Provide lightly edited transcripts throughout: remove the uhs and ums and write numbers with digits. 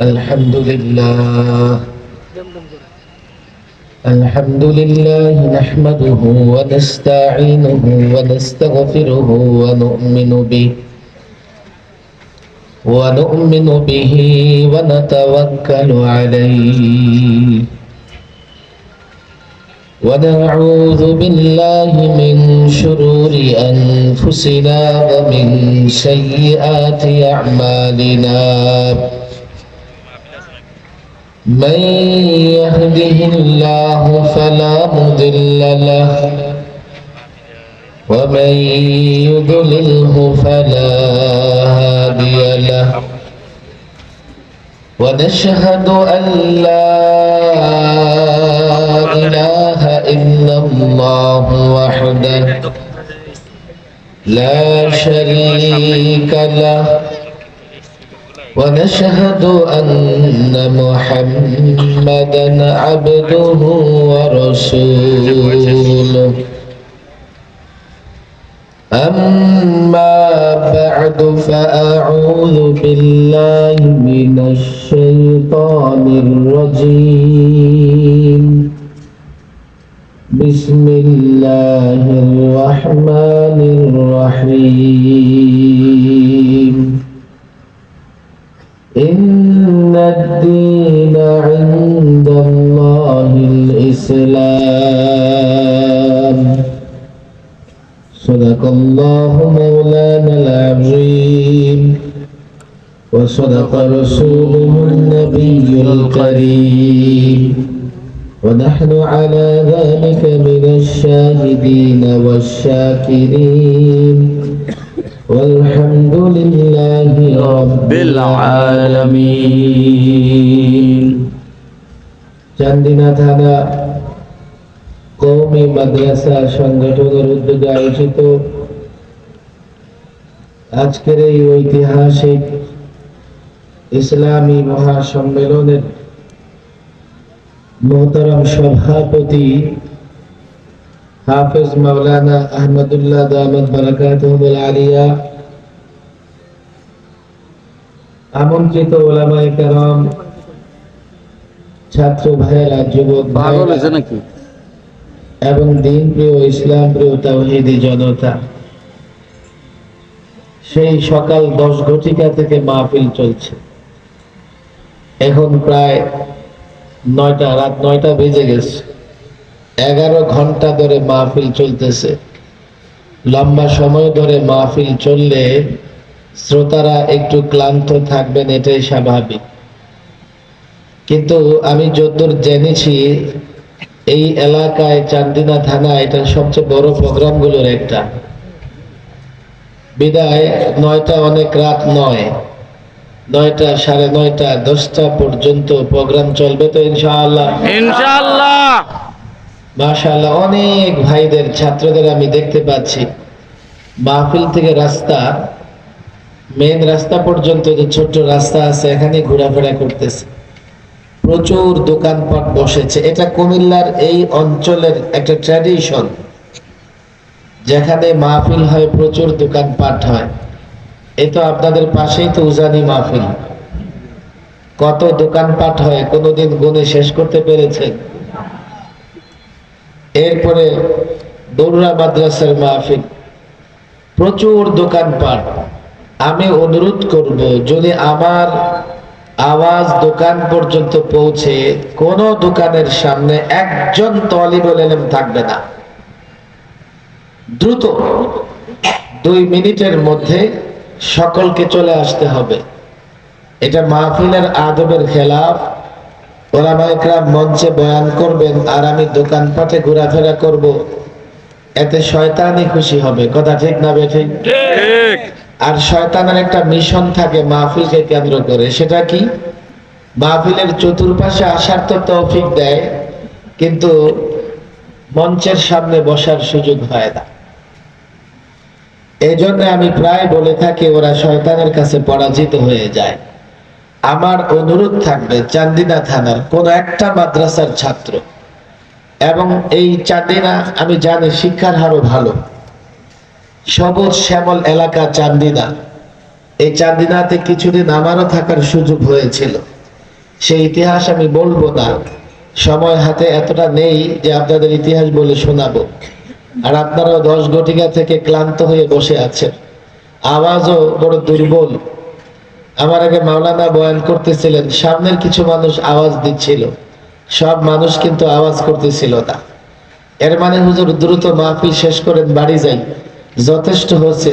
الحمد لله نحمده ونستعينه ونستغفره ونؤمن به ونتوكل عليه ونعوذ بالله من شرور أنفسنا ومن سيئات أعمالنا من يهده الله فلا مضل له ومن يضلله فلا هادي له ونشهد أن لا إله إلا الله وحده لا شريك له ونشهد أن محمدا عبده ورسوله أما بعد فأعوذ بالله من الشيطان الرجيم بسم الله الرحمن الرحيم إن الدين عند الله الإسلام صدق الله مولانا العظيم وصدق رسوله النبي الكريم ونحن على ذلك من الشاهدين والشاكرين والحمد لله رب العالمين চান্দিনা থানা কওমি মাদ্রাসা সংগঠনের উদ্যোগে আয়োজিত আজকের এই ঐতিহাসিক ইসলামী মহাসম্মেলনের মোহতারাম সভাপতি হাফেজ মাওলানা আহমদুল্লাহ দামাত বারাকাতুহুল আলিয়া, আমন্ত্রিত ওলামায়ে কেরাম, ছাত্র ভাইয়েরা, যুবক ভাইয়েরা এবং দিন প্রিয় ইসলাম প্রিয় তাওহীদি জনতা, সেই সকাল 10 ঘটিকা থেকে মাহফিল চলছে। এখন প্রায় 9টা, রাত 9টা বেজে গেছে। 11 ঘন্টা ধরে মাহফিল চলতেছে। লম্বা সময় ধরে মাহফিল চললে শ্রোতারা একটু ক্লান্ত থাকবেন, এটাই স্বাভাবিক। কিন্তু আমি যতদূর জেনেছি এই এলাকায় চান্দিনা থানা এটা সবচেয়ে বড় প্রোগ্রামগুলোর একটা। বিদায় 9টা অনেক রাত নয়, 9টা, 9:30, 10টা পর্যন্ত প্রোগ্রাম চলবে তো ইনশাআল্লাহ। ইনশাআল্লাহ মাশাআল্লাহ, অনেক ভাইদের, ছাত্রদের আমি দেখতে পাচ্ছি মাহফিল থেকে রাস্তা, মেন রাস্তা পর্যন্ত যে ছোট্ট রাস্তা আছে এখানে ঘোরাফেরা করতেছে। প্রচুর দোকানপাট বসেছে। এটা কুমিল্লার এই অঞ্চলের একটা ট্র্যাডিশন, যেখানে মাহফিল হয় প্রচুর দোকানপাট হয়। এই তো আপনাদের পাশেই তো উজানি মাহফিল, কত দোকানপাট হয় কোনোদিন গুণে শেষ করতে পেরেছেন? এরপরে দৌড়া মাদ্রাসার মাহফিল, প্রচুর দোকানপাট। আমি অনুরোধ করব, যদি আমার আওয়াজ দোকান পর্যন্ত পৌঁছে কোন দোকানের সামনে একজন তালিবুল ইলম থাকবে না। দ্রুত 2 মিনিটের মধ্যে সকলকে চলে আসতে হবে। এটা মাহফিলের আদবের খেলাফ। ওলামায়ে কেরাম মঞ্চে বয়ান করবেন আর আমি দোকানপাটে ঘোরাফেরা করব, এতে শয়তানই খুশি হবে। কথা ঠিক না বেঠিক? ঠিক। আর শয়তানের একটা মিশন থাকে মাহফিলকে কেন্দ্র করে। সেটা কি? মাহফিলের চতুর্পাশে আসার তো তৌফিক দেয়, কিন্তু মঞ্চের সামনে বসার সুযোগ হয় না। এই জন্য আমি প্রায় বলে থাকি ওরা শয়তানের কাছে পরাজিত হয়ে যায়। আমার অনুরোধ থাকবে, চান্দিনা থানার কোন একটা মাদ্রাসার ছাত্র, এবং এই চান্দিনা আমি জানি শিক্ষার হারও ভালো, সবুজ শ্যামল এলাকা চান্দিনা। এই চান্দিনাতে কিছুদিন আমারও থাকার সুযোগ হয়েছিল। সেই ইতিহাস আমি বলবো না, সময় হাতে এতটা নেই যে আপনাদের ইতিহাস বলে শোনাবো। আর আপনারাও 10 ঘটিকা থেকে ক্লান্ত হয়ে বসে আছেন, আওয়াজও বড় দুর্বল। আমার আগে মাওলানা বয়ান করতেছিলেন, সামনের কিছু মানুষ আওয়াজ দিচ্ছিল, সব মানুষ কিন্তু আওয়াজ করতেছিল না। এর মানে হুজুর দ্রুত মাহফিল শেষ করেন, বাড়ি যাই, যথেষ্ট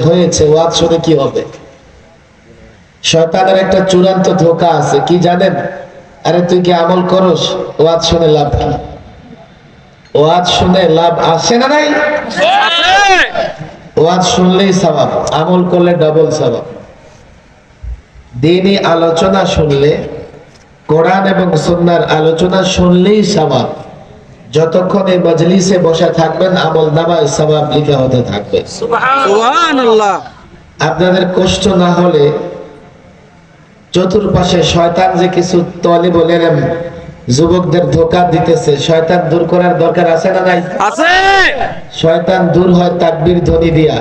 হয়েছে, ওয়াজ শুনে কি হবে? শয়তানের একটা চূড়ান্ত ধোঁকা আছে, কি জানেন? আরে তুই কি আমল করস? ওয়াজ শুনে লাভ কি? ওয়াজ শুনে লাভ আসে না নাই? ওয়াজ শুনলেই সওয়াব, আমল করলে ডাবল সওয়াব। দ্বীনি আলোচনা শুনলে, কোরআন এবং সুন্নাহর আলোচনা শুনলেই সওয়াব। যতক্ষণ এই মজলিসে বসে থাকবেন, আমল নামায় সওয়াব লেখা হতে থাকবে। সুবহানাল্লাহ। আপনাদের কষ্ট না হলে, চতুর্পাশে শয়তান যে কিছু তলিবুল ইলম যুবকদের ধোঁকা দিতেছে, শয়তান দূর করার দরকার আছে না নাই? আছে। শয়তান দূর হয় তাকবীর ধ্বনি দিয়া।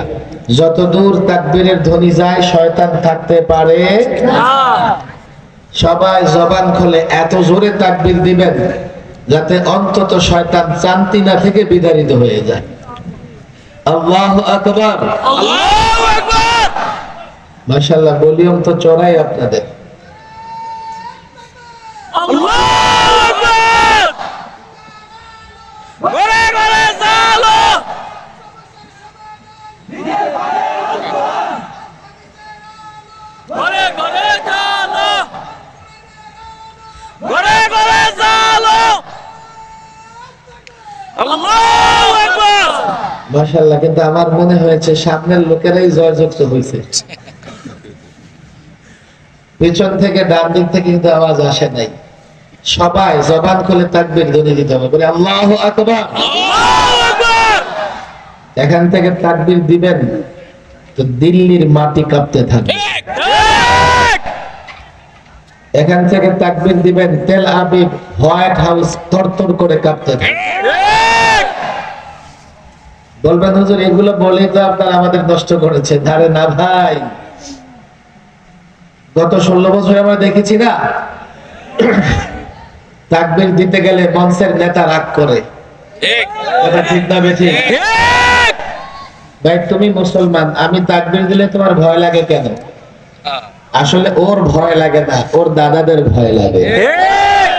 যত দূর তাকবীরের ধ্বনি যায়, শয়তান থাকতে পারে না। সবাই জবান খুলে এত জোরে তাকবীর দিবেন যাতে অন্তত শয়তান চান্তিনা থেকে বিতাড়িত হয়ে যায়। আল্লাহু আকবার। আল্লাহু আকবার। মাশাআল্লাহ, ভলিউম তো চড়াই আপনাদের। আল্লাহু আকবার। ঘরে ঘরে চালো। ঘরে ঘরে চালো। ঘরে ঘরে চালো। আল্লাহু আকবার। মাশাআল্লাহ, কিন্তু আমার মনে হয়েছে সামনের লোকেরাই জয়যুক্ত হয়েছে, পিছন থেকে ডান দিক থেকে কিন্তু আওয়াজ আসে নাই। সবাই জবান খুলে তাকবীর ধ্বনি দিতে হবে, বলে আল্লাহু আকবার। আল্লাহু আকবার। এখান থেকে তাকবীর দিবেন তো দিল্লির মাটি কাঁপতে থাকবে। ঠিক ঠিক। এখান থেকে তাকবীর দিবেন, তেল আবিব, হোয়াইট হাউস থরথর করে কাঁপতে থাকবে। ঠিক। বলবেন হুজুর এগুলো বলেই তো আপনারা আমাদের নষ্ট করেছেন। আরে না ভাই, গত 16 বছর আমরা দেখেছি না, তাকবীর দিতে গেলে মঞ্চের নেতা রাগ করে। ঠিক কথা ঠিক না বেঠিক? ঠিক। ভাই তুমি মুসলমান, আমি তাকবীর দিলে তোমার ভয় লাগে কেন? আসলে ওর ভয় লাগে না, ওর দাদাদের ভয় লাগে। ঠিক।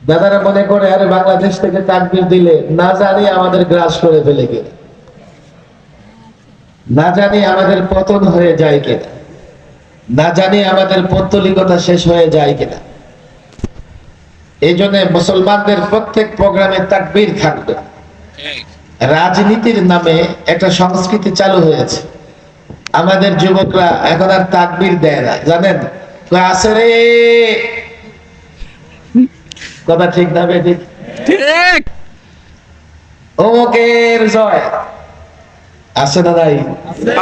দাদারা মনে করে আরে বাংলাদেশ থেকে তাকবীর দিলে না জানি আমাদের গ্রাস করে ফেলে কিনা, না জানি আমাদের পতন হয়ে যায় কিনা, না জানি আমাদের পৌত্তলিকতা শেষ হয়ে যায় কিনা। এই জন্য মুসলমানদের প্রত্যেক প্রোগ্রামে তাকবীর থাকবে। রাজনীতির নামে একটা সংস্কৃতি চালু হয়েছে, আমাদের যুবকরা এখন আর তাকবীর দেয় না, জানেন? কয় আছে রে, কথা ঠিক না বেঠিক? ঠিক। অমুকের জয় আছে না নাই?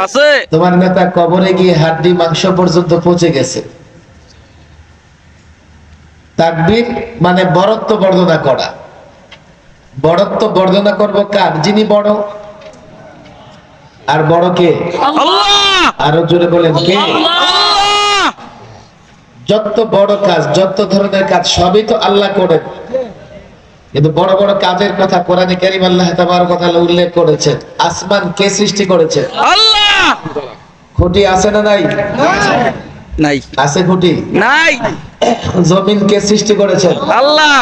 আছে। তোমার নেতা কবরে গিয়ে হাড্ডি মাংস পর্যন্ত পচে গেছে। তাকবীর মানে বড়ত্ব বর্ণনা করা। বড়ত্ব বর্ণনা করব কার? যিনি বড়। আর বড় কে? আল্লাহ। আরো জোরে বলেন কে? আল্লাহ। যত বড় কাজ, যত ধরনের কাজ সবই তো আল্লাহ করেন, কিন্তু বড় বড় কাজের কথা কোরআনে কারীম আল্লাহ তাবারক ওয়া তাআলা উল্লেখ করেছেন। আসমান কে সৃষ্টি করেছে? আল্লাহ। খুঁটি আছে না নাই? নাই। আছে খুঁটি? নাই। জমিন কে সৃষ্টি করেছেন? আল্লাহ।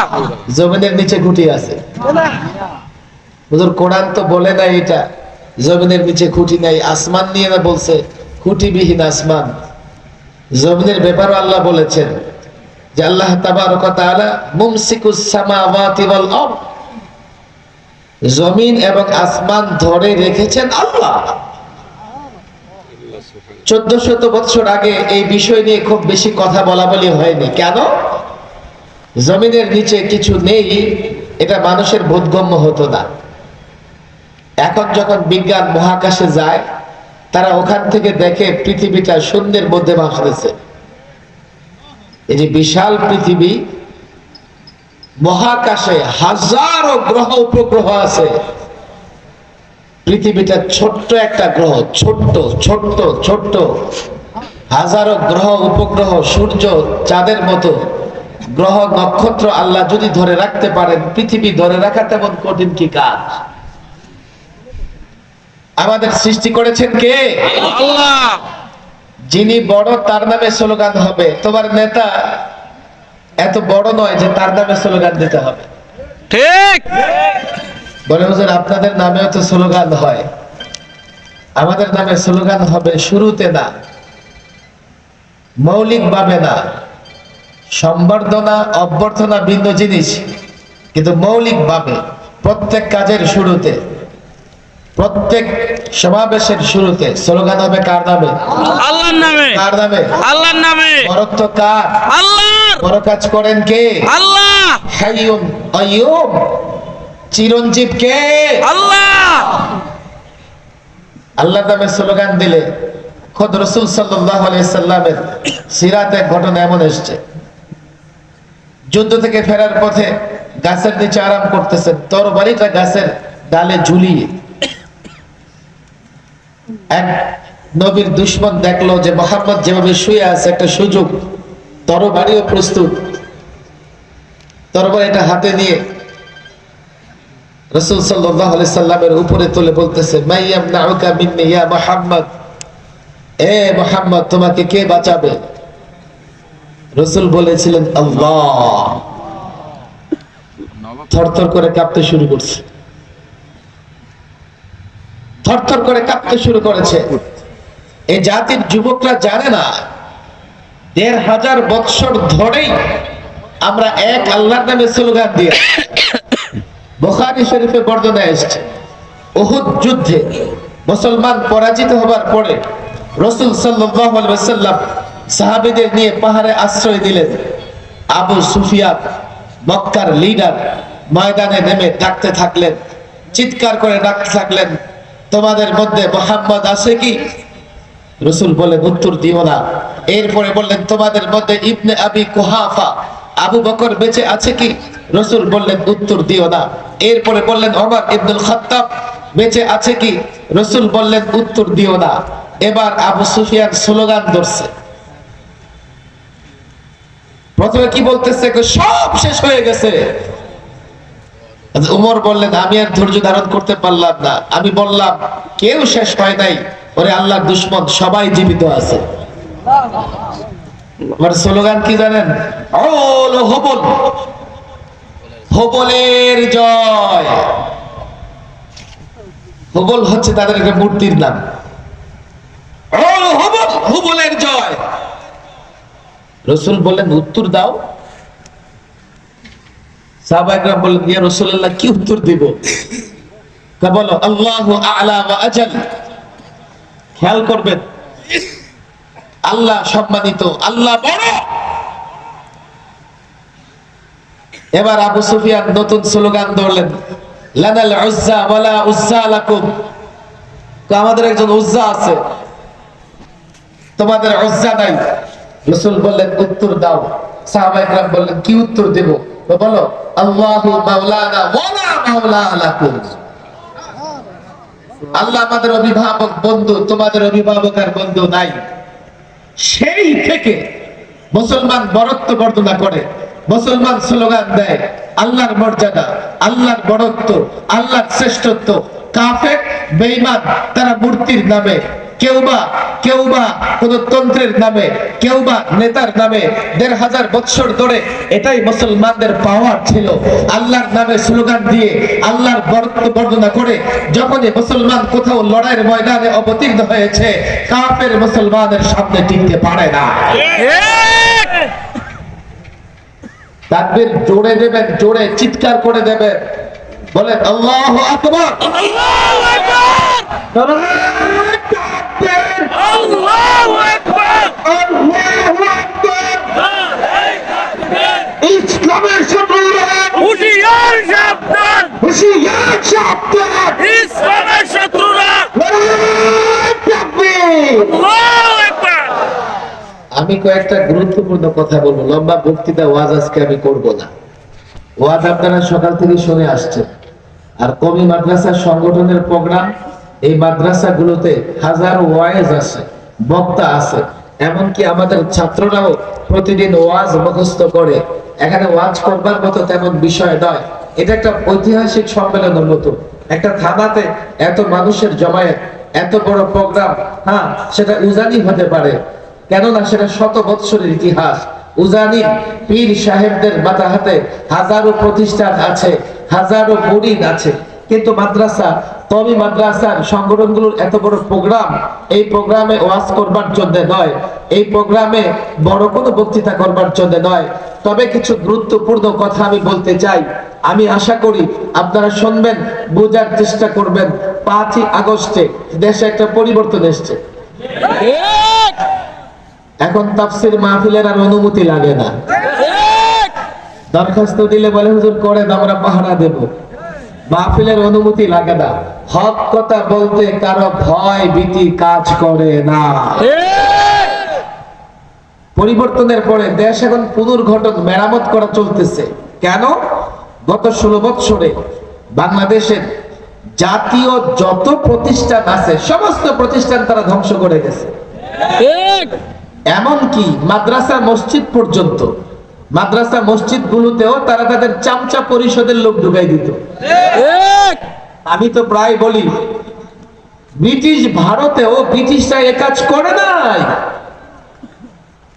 জমিনের নিচে খুঁটি আছে। হুজুর কোরআন তো বলে না এটা, জমিনের নিচে খুঁটি নাই। আসমান নিয়ে না বলছে খুঁটিবিহীন আসমান। জমিনের ব্যাপারও আল্লাহ বলেছেন যে আল্লাহ তাবারক ওয়া তাআলা মুমসিকুস সামাওয়াতি ওয়াল আরদ, জমিন এবং আসমান ধরে রেখেছেন আল্লাহ। 1400 বছর আগে এই বিষয় নিয়ে খুব বেশি কথা বলা বলি হয়নি। কেন? জমিনের নিচে কিছু নেই, এটা মানুষের বোধগম্য হতো না। এখন যখন বিজ্ঞান মহাকাশে যায়, তারা ওখান থেকে দেখে পৃথিবীটা শূন্যের মধ্যে ভাসতেছে। এই যে বিশাল পৃথিবী, মহাকাশে হাজারো গ্রহ উপগ্রহ আছে, পৃথিবীটা ছোট্ট একটা গ্রহ, ছোট্ট ছোট্ট ছোট্ট হাজারো গ্রহ উপগ্রহ সূর্য চাঁদের মতো গ্রহ নক্ষত্র আল্লাহ যদি ধরে রাখতে পারেন, পৃথিবী ধরে রাখা তেমন কঠিন কি কাজ? আমাদের সৃষ্টি করেছেন কে? আল্লাহ। যিনি বড় তার নামে স্লোগান হবে। তোমার নেতা এত বড় নয় যে তার নামে স্লোগান দিতে হবে। ঠিক। বলে হুজুর আপনাদের নামেও তো স্লোগান হয়। আমাদের নামে স্লোগান হবে শুরুতে না, মৌলিক ভাবে না। সম্বর্ধনা অভ্যর্থনা ভিন্ন জিনিস, কিন্তু মৌলিক ভাবে প্রত্যেক কাজের শুরুতে, প্রত্যেক সমাবেশের শুরুতে স্লোগান হবে কার নামে? আল্লাহর নামে। কার নামে? আল্লাহর নামে। বরত্ব কার? আল্লাহর। বড় কাজ করেন কে? আল্লাহ। হাইয়ুন কাইয়ুম, চিরঞ্জীব কে? আল্লাহ। আল্লাহর নামে স্লোগান দিলে খোদ রাসূল সাল্লাল্লাহু আলাইহি সাল্লামের সিরাতে ঘটনা এমন এসেছে, যুদ্ধ থেকে ফেরার পথে গাছের নিচে আরাম করতেছেন, তরবারিটা গাছের ডালে ঝুলিয়ে। এক নবীর দুশমন দেখলো যে মুহাম্মদ যেভাবে শুয়ে আছে, একটা সুযোগ, তরবারিও প্রস্তুত। তরবারিটা হাতে নিয়ে রাসূল সাল্লাল্লাহু আলাইহি সাল্লামের উপরে তুলে বলতেছে, মাইয়ামনাউকা মিন্নি ইয়া মুহাম্মদ, এ মুহাম্মদ তোমাকে কে বাঁচাবে? রাসূল বলেছিলেন আল্লাহ। থরথর করে কাঁপতে শুরু করছে, থরথর করে কাঁপতে শুরু করেছে। এই জাতির যুবকরা জানে না ১৫০০ বৎসর ধরেই আমরা এক আল্লাহর নামে স্লোগান দিয়ে। বুখারী শরীফে বর্ণনা এসেছে, উহুদ যুদ্ধে মুসলমান পরাজিত হবার পরে রাসূল সাল্লাল্লাহু আলাইহি ওয়াসাল্লাম সাহাবীদের নিয়ে পাহাড়ে আশ্রয় দিলেন। আবু সুফিয়ান মক্কার লিডার ময়দানে নেমে ডাকতে থাকলেন, চিৎকার করে ডাকতে থাকলেন, তোমাদের মধ্যে মুহাম্মদ আছে কি? রাসূল বলেন উত্তর দিও না। এরপরে বললেন, তোমাদের মধ্যে ইবনে আবি কুহাফা আবু বকর বেঁচে আছে কি? রাসূল বললেন উত্তর দিও না। এরপরে বললেন, ওমর ইবনুল খাত্তাব বেঁচে আছে কি? রাসূল বললেন উত্তর দিও না। এবার আবু সুফিয়ান স্লোগান ধরছে। প্রথমে কি বলতেছে, সব শেষ হয়ে গেছে। উমর বললেন, আমি আর ধৈর্য ধারণ করতে পারলাম না, আমি বললাম কেউ শেষ হয় নাই, ওরে আল্লাহর দুশমন সবাই জীবিত আছে। আমার স্লোগান কি জানেন? ওল হবল, হবলের জয়। হবল হচ্ছে তাদের একটা মূর্তির নাম। ওল হবল, হবলের জয়। রাসূল বললেন উত্তর দাও। সাহাবায়ে বললেন, ইয়া রাসূলুল্লাহ কি উত্তর দিব? বলো আল্লাহু আ'লা ওয়া আজাল। খেয়াল করবেন, আল্লাহ সম্মানিত, আল্লাহ বড়। এবার আবু সুফিয়ান নতুন স্লোগান ধরলেন, লানাল উজ্জা ওয়ালা উজ্জা লাকুম। আমাদের একজন উজ্জা আছে, তোমাদের উজ্জা নাই। রাসূল বললেন উত্তর দাও। সাহাবায়ে কেরাম বললেন কি উত্তর দেব? বলো আল্লাহু মাওলানা ওয়ালা মাওলা লাকুম। আল্লাহ আমাদের অভিভাবক বন্ধু, তোমাদের অভিভাবক আর বন্ধু নাই। সেই থেকে মুসলমান বরত্ব বর্ণনা করে, মুসলমান স্লোগান দেয় আল্লাহর মর্যাদা, আল্লাহর বড়ত্ব, আল্লাহর শ্রেষ্ঠত্ব। কাফের বেঈমান তারা মূর্তির নামে, কেউ বা কোন তন্ত্রের নামে, কেউ বা নেতার নামে ১৫০০ বৎসর ধরে এটাই মুসলমানদের পাওয়ার ছিল। আল্লাহর নামে স্লোগান দিয়ে আল্লাহর বরত্ব বর্ণনা করে যখনই মুসলমান কোথাও লড়াইয়ের ময়দানে অবতীর্ণ হয়েছে, কাফের মুসলমানের সামনে টিকতে পারে না। তাকবীর জোরে দেবেন, জোরে চিৎকার করে দেবেন, বলেন আল্লাহু আকবার। আল্লাহু আকবার। আল্লাহু আকবার। আল্লাহু আকবার। ইসলামের শত্রুরা হুঁশিয়ার সাবধান। হুঁশিয়ার সাবধান। ইসলামের শত্রুরা। তাকবীর। আল্লাহু আকবার। আমি কয়েকটা গুরুত্বপূর্ণ কথা বলবো, লম্বা বক্তৃতা ওয়াজ আজকে আমি করব না। ওয়াজ আপনারা সকাল থেকে শুনে আসছেন। আর কমি মাদ্রাসা সংগঠনের প্রোগ্রাম, এই মাদ্রাসাগুলোতে হাজারো ওয়াইজ আছে, বক্তা আছে। এমনকি আমাদের ছাত্ররাও প্রতিদিন ওয়াজ মুখস্থ করে। এখানে ওয়াজ করবার মতো তেমন বিষয় নয়, এটা একটা ঐতিহাসিক সম্মেলনের মতো। একটা থানাতে এত মানুষের জমায়েত, এত বড় প্রোগ্রাম, হ্যাঁ সেটা উজানি হতে পারে, কেননা সেটা শত বৎসরের ইতিহাস। উজানি পীর সাহেবদের মাথা হাতে হাজারো প্রতিষ্ঠান আছে, হাজারো মুরিদ আছে, কিন্তু মাদ্রাসা, তবে মাদ্রাসার সংগঠনগুলোর এত বড় প্রোগ্রাম, এই প্রোগ্রামে ওয়াজ করবার জন্য নয়, এই প্রোগ্রামে বড় কোনো বক্তৃতা করবার জন্য নয়। তবে কিছু গুরুত্বপূর্ণ কথা আমি বলতে চাই, আমি আশা করি আপনারা শুনবেন, বোঝার চেষ্টা করবেন। 5ই আগস্টে দেশে একটা পরিবর্তন এসছে। এখন তাফসীর মাহফিলের আর অনুমতি লাগে না। দরখাস্ত দিলে বলে হুজুর করেন, আমরা পাহারা দেব। মাহফিলের অনুমতি লাগে না। হক কথা বলতে কারো ভয় ভীতি কাজ করে না। পরিবর্তনের পরে দেশ এখন পুনর্গঠন, মেরামত করা চলতেছে। কেন? গত 16 বছরে বাংলাদেশের জাতীয় যত প্রতিষ্ঠান আছে সমস্ত প্রতিষ্ঠান তারা ধ্বংস করে গেছে। এমনকি মাদ্রাসা মসজিদ পর্যন্ত, মাদ্রাসা মসজিদ গুলোতেও তারা তাদের চামচা পরিষদের লোক ঢুকাই দিত। আমি তো প্রায় বলি, ব্রিটিশ ভারতেও ব্রিটিশরা এ কাজ করে নাই।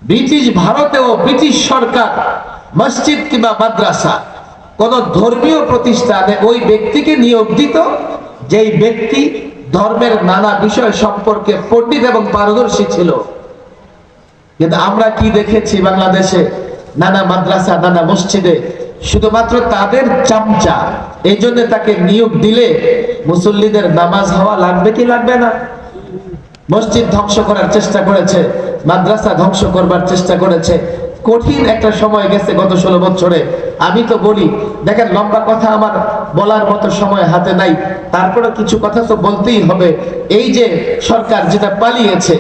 ব্রিটিশ ভারতেও ব্রিটিশ সরকার মসজিদ কিংবা মাদ্রাসা কোন ধর্মীয় প্রতিষ্ঠানে ওই ব্যক্তিকে নিয়োগ দিত যেই ব্যক্তি ধর্মের নানা বিষয় সম্পর্কে পণ্ডিত এবং পারদর্শী ছিল। কিন্তু আমরা কি দেখেছি বাংলাদেশে, নানা মাদ্রাসা, নানা মসজিদে শুধুমাত্র তাদের চামচা, এই জন্য তাকে নিয়োগ দিলে মুসল্লিদের নামাজ হওয়া লাগবে কি লাগবে না? মসজিদ ধ্বংস করার চেষ্টা করেছে, মাদ্রাসা ধ্বংস করবার চেষ্টা করেছে। কঠিন একটা সময় গেছে গত 16 বছরে। আমি তো বলি, দেখেন লম্বা কথা আমার বলার মতো সময় হাতে নাই, তারপরে কিছু কথা তো বলতেই হবে। এই যে সরকার যেটা পালিয়েছে,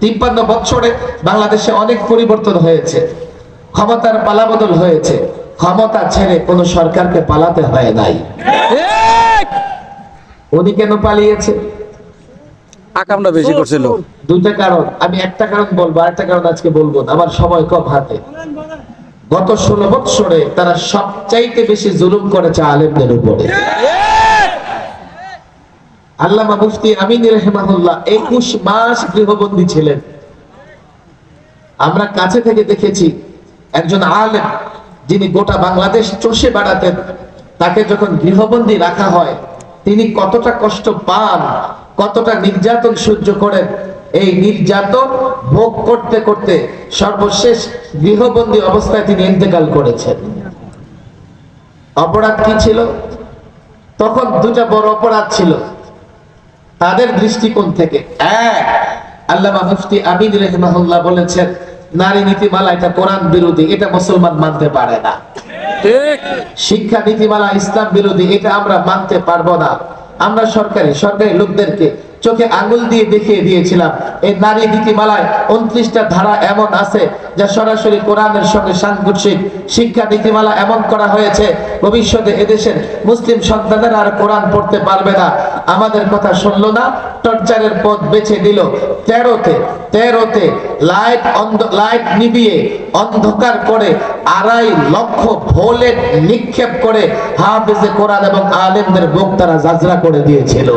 53 বছরে বাংলাদেশে অনেক পরিবর্তন হয়েছে, ক্ষমতার পালাবদল হয়েছে। ক্ষমতা ছেড়ে কোন সরকারকে পালাতে হয় নাই। উনি কেন পালিয়েছে? আকামটা বেশি করছিল। দুইটা কারণ, আমি একটা কারণ বলবো, আরেকটা কারণ আজকে বলবো না, আমার সময় কম হাতে। গত 16 বছরে তারা সবচাইতে বেশি জুলুম করেছে আলেমদের উপরে। আল্লামা মুফতি আমিন রাহিমাহুল্লাহ 21 মাস গৃহবন্দী ছিলেন। আমরা কাছে থেকে দেখেছি একজন আলেম যিনি গোটা বাংলাদেশ চষে বেড়াতেন, তাকে যখন গৃহবন্দী রাখা হয় তিনি কতটা কষ্ট পান, কতটা নির্যাতন সহ্য করেন। এই নির্যাতন ভোগ করতে করতে সর্বশেষ গৃহবন্দী অবস্থায় তিনি ইন্তেকাল করেছেন। অপরাধ কি ছিল? তখন দুটা বড় অপরাধ ছিল তাদের দৃষ্টিকোণ থেকে। এক, আল্লামা মুফতি আমিন রাহিমাহুল্লাহ বলেছেন নারী নীতিমালা এটা কোরআন বিরোধী, এটা মুসলমান মানতে পারে না। ঠিক। শিক্ষা নীতিমালা ইসলাম বিরোধী, এটা আমরা মানতে পারবো না। আমরা সরকারি লোকদেরকে চোখে আঙুল দিয়ে দেখিয়ে দিয়েছিলাম এই নারী নীতিমালায় 29টা ধারা এমন আছে যা সরাসরি কোরআনের সঙ্গে সাংঘর্ষিক। শিক্ষা নীতিমালা এমন করা হয়েছে ভবিষ্যতে এদেশের মুসলিম সন্তানেরা আর কোরআন পড়তে পারবে না। আমাদের কথা শুনলো না, টর্চারের পথ বেছে দিল। 13তে লাইট নিভিয়ে অন্ধকার করে 2.5 লক্ষ ভোলেট নিক্ষেপ করে হাফেজে কোরআন এবং আলেমদের বুক তারা জাজরা করে দিয়েছিল।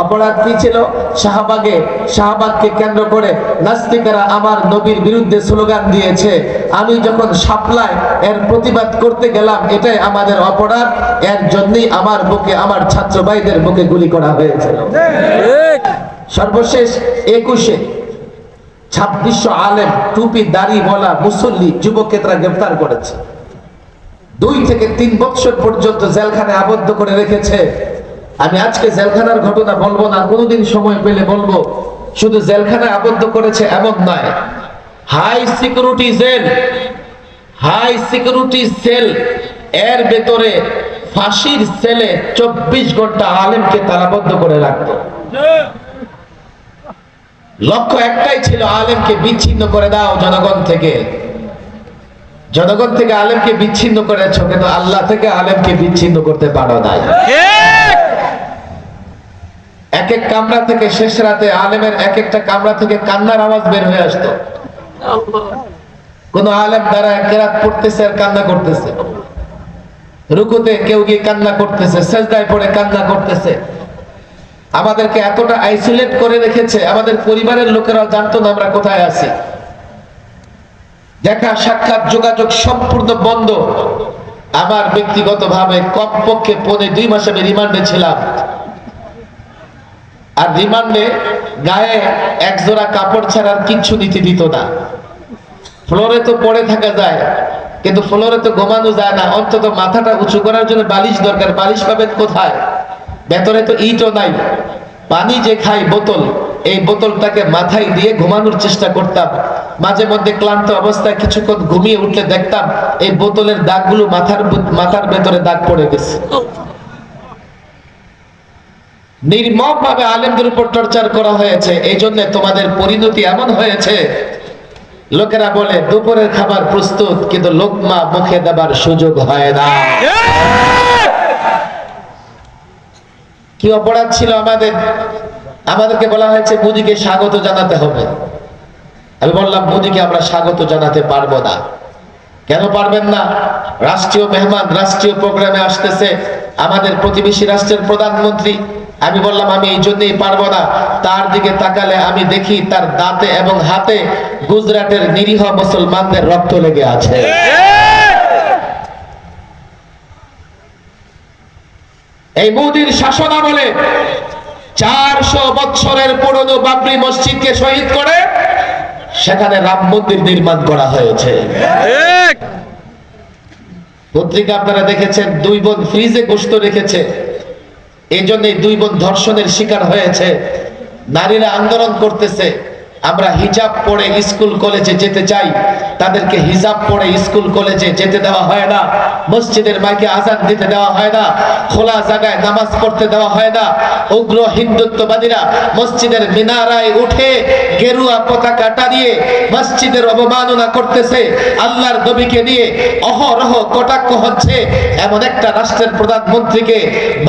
অপরাধ কি ছিল? শাহবাগকে কেন্দ্র করে নাস্তিকেরা আমার নবীর বিরুদ্ধে স্লোগান দিয়েছে। আমি যখন সাপ্লাই এর প্রতিবাদ করতে গেলাম, এটাই আমাদের অপরাধ। এর জন্যই আমার বুকে, আমার ছাত্র ভাইদের বুকে গুলি করা হয়েছিল। সর্বশেষ 21-এ 2600 আলেম, টুপি দাড়ি বলা মুসল্লি যুবকেরা গ্রেফতার করেছে। 2 থেকে 3 বছর পর্যন্ত জেলখানায় আবদ্ধ করে রেখেছে। আমি আজকে জেলখানার ঘটনা বলবো না, কোনোদিন সময় পেলে বলবো। শুধু জেলখানায় আবদ্ধ করেছে এমন নয়, হাই সিকিউরিটি সেল এর ভেতরে ফাঁসির সেলে 24 ঘন্টা আলেমকে তালাবদ্ধ করে রাখতো। লক্ষ্য একটাই ছিল, আলেমকে বিচ্ছিন্ন করে দাও জনগণ থেকে। জনগণ থেকে আলেমকে বিচ্ছিন্ন করেছ, কিন্তু আল্লাহ থেকে আলেমকে বিচ্ছিন্ন করতে পারো নাই। এক এক কামরা থেকে শেষ রাতে আলেমের এক একটা কামরা থেকে কান্নার আওয়াজ বের হয়ে আসতো। কোন আলেম দ্বারা কেরাত পড়তেছে আর কান্না করতেছে, রুকুতে কেউ গিয়ে কান্না করতেছে, সেজদায় পড়ে কান্না করতেছে। আমাদেরকে এতটা আইসোলেট করে রেখেছে, আমাদের পরিবারের লোকেরা জানতো না আমরা কোথায় আছি। দেখা সাক্ষাৎ যোগাযোগ সম্পূর্ণ বন্ধ। আমার ব্যক্তিগতভাবে কমপক্ষে 2.5 মাস আমি রিমান্ডে ছিলাম। আর রিমান্ডে গায়ে এক জোড়া কাপড় ছাড়া আর কিচ্ছু নিতে দিত না। ফ্লোরে তো পড়ে থাকা যায়, কিন্তু ফ্লোরে তো ঘুমানো যায় না। অন্তত মাথাটা উঁচু করার জন্য বালিশ দরকার। বালিশ পাবেন কোথায়? ভেতরে তো ইটও নাই। পানি যে খাই বোতল, এই বোতলটাকে মাথায় দিয়ে ঘুমানোর চেষ্টা করতাম। মাঝে মধ্যে ক্লান্ত অবস্থায় কিছুক্ষণ ঘুমিয়ে উঠলে দেখতাম এই বোতলের দাগগুলো মাথার ভেতরে দাগ পড়ে গেছে। নির্মম ভাবে আলেমদের উপর টর্চার করা হয়েছে। এই জন্য তোমাদের পরিণতি এমন হয়েছে, লোকেরা বলে দুপুরের খাবার প্রস্তুত, কিন্তু লোকমা মুখে দেবার সুযোগ হয় না। কি অপরাধ ছিল আমাদের? আমাদেরকে বলা হয়েছে মোদিকে স্বাগত জানাতে হবে। আমি বললাম মোদিকে আমরা স্বাগত জানাতে পারবো না। কেন পারবেন না? রাষ্ট্রীয় মেহমান, রাষ্ট্রীয় প্রোগ্রামে আসতেছে আমাদের প্রতিবেশী রাষ্ট্রের প্রধানমন্ত্রী। আমি বললাম আমি এই জন্যই পারবো না। তার দিকে তাকালে আমি দেখি তার দাঁতে এবং হাতে গুজরাটের নিরীহ মুসলমানদের রক্ত লেগে আছে। এই মোদির শাসন আমলে 400 বছরের পুরনো বাবরি মসজিদকে শহীদ করে সেখানে রাম মন্দির নির্মাণ করা হয়েছে। পত্রিকা আপনারা দেখেছেন, 2 বোন ফ্রিজে গোশত রেখেছে, এই জন্য 2 বোন ধর্ষণের শিকার হয়েছে। নারীরা আন্দোলন করতেছে, আমরা হিজাব পরে স্কুল কলেজে যেতে চাই, তাদেরকে হিজাব পরে স্কুল কলেজে যেতে দেওয়া হয় না। মসজিদের মাইকে আজান দিতে দেওয়া হয় না, খোলা জায়গায় নামাজ পড়তে দেওয়া হয় না। উগ্র হিন্দুত্ববাদীরা মসজিদের মিনারায় উঠে গেরুয়া পতাকা টানিয়ে মসজিদের অবমাননা করতেছে। আল্লাহর নবীকে নিয়ে অহরহ কটাক্ষ হচ্ছে। এমন একটা রাষ্ট্রের প্রধানমন্ত্রীকে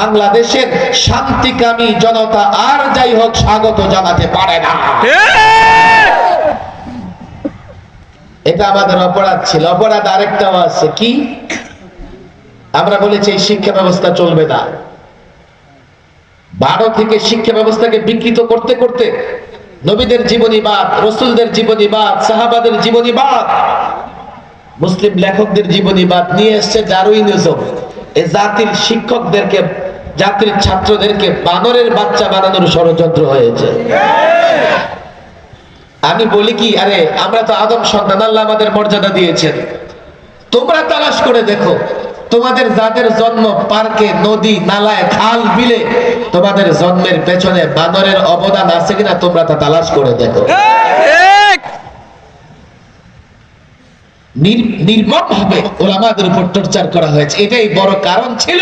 বাংলাদেশের শান্তিকামী জনতা আর যাই হোক স্বাগত জানাতে পারে না। এটা আমাদের অপরাধ ছিল। অপরাধ আরেকটাও আছে, কি? আমরা বলেছি এই শিক্ষা ব্যবস্থা চলবে না। 12 থেকে শিক্ষা ব্যবস্থাকে বিকৃত করতে করতে নবীদের জীবনীবাদ, রসুলদের জীবনীবাদ, সাহাবাদের জীবনীবাদ, মুসলিম লেখকদের জীবনীবাদ নিয়ে এসছে ডারউইনিজম। এই জাতির শিক্ষকদেরকে, জাতির ছাত্রদেরকে বানরের বাচ্চা বানানোর ষড়যন্ত্র হয়েছে। আমি বলি কি, আরে আমরা তো আদম সন্তান, আল্লাহ আমাদের মর্যাদা দিয়েছেন। তোমরা তালাশ করে দেখো, তোমাদের যাদের জন্ম পার্কে, নদী, নালায়, খাল, বিলে, তোমাদের জন্মের পেছনে বানরের অবদান আছে কিনা তোমরা তা তালাশ করে দেখো। নির্মম ভাবে ওলামাদের উপর টর্চার করা হয়েছে। এটাই বড় কারণ ছিল